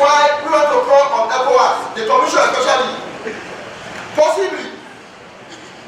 why we want to call on ECOWAS, the Commission especially, possibly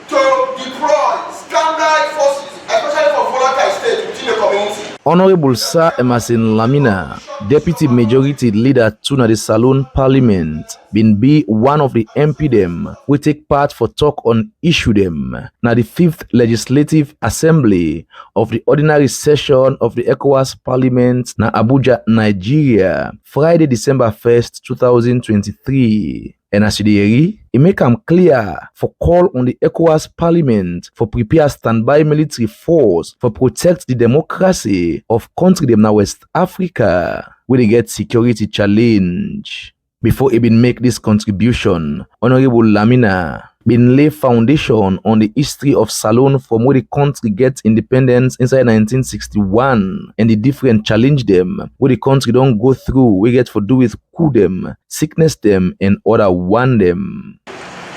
to deploy standby forces, especially for volatile states within the community. Honorable Saa Emerson Lamina, Deputy Majority Leader to the Saloon Parliament, been be one of the MP them we take part for talk on issue them. Now the 5th Legislative Assembly of the Ordinary Session of the ECOWAS Parliament na Abuja, Nigeria, Friday, December 1st, 2023. And as you hear, it make them clear for call on the ECOWAS Parliament for prepare standby military force for protect the democracy of country them now West Africa where they get security challenge. Before he been make this contribution, Honorable Lamina been lay foundation on the history of Salone from where the country gets independence inside 1961 and the different challenge them where the country don't go through we get for do with coup them, sickness them and other one them.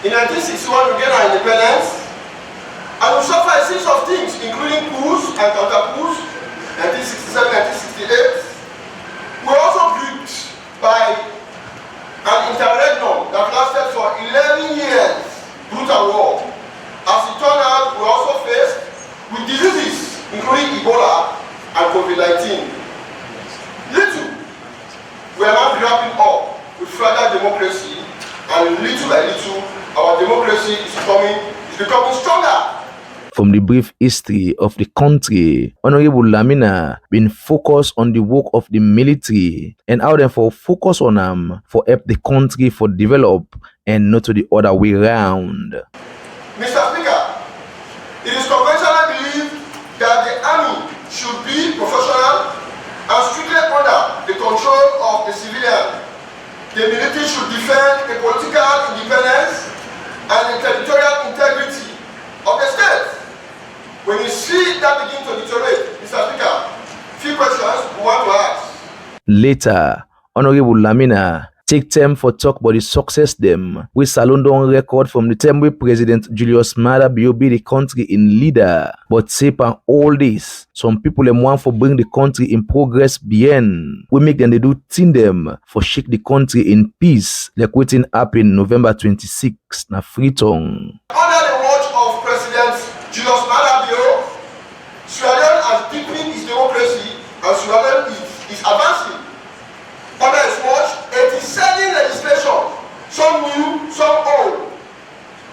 In 1961 we get our independence and we suffer a series of things including coups and counter-coups, 1967, 1968. We were also gripped by an interregnum that lasted for 11 years, brutal war. As it turned out, we also faced with diseases, including Ebola and COVID-19. Little, we are now grappling up with fragile democracy, and little by little, our democracy is becoming stronger. From the brief history of the country, Honorable Lamina been focused on the work of the military and how them for focus on them for help the country for develop and not to the other way round. Mr. Speaker, it is conventionally believed that the army should be professional and strictly under the control of the civilian. The military should defend the political independence and the territorial integrity of the state. When you see that begin to deteriorate, Mr. Speaker, few questions we want to ask. Later, Honorable Lamina take time for talk about the success them with Salone don record from the time with President Julius Maada Bio be the country in leader. But say pan all this, some people them want for bring the country in progress beyond. We make them they do thing them for shake the country in peace like waiting happen November 26 na Freetown. Under the watch of President Julius Maada Bio, Sierra Leone has deepened its democracy and Sierra Leone is advancing. Under its watch, 87 legislation, some new, some old,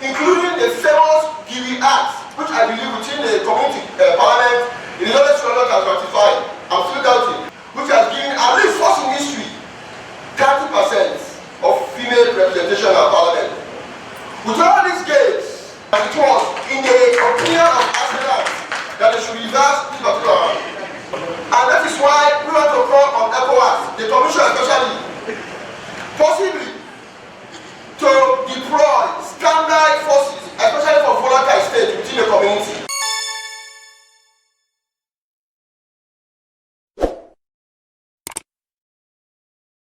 including the famous Giwi Act, which I believe within the community parliament, the United States has ratified and filled out it, which has given at least first in history 30% of female representation in parliament. With all these gains, it was in the opinion of Arsenal that they should reverse this particular one. And that is why we want to call on ECOWAS, the Commission especially, possibly to deploy standby forces,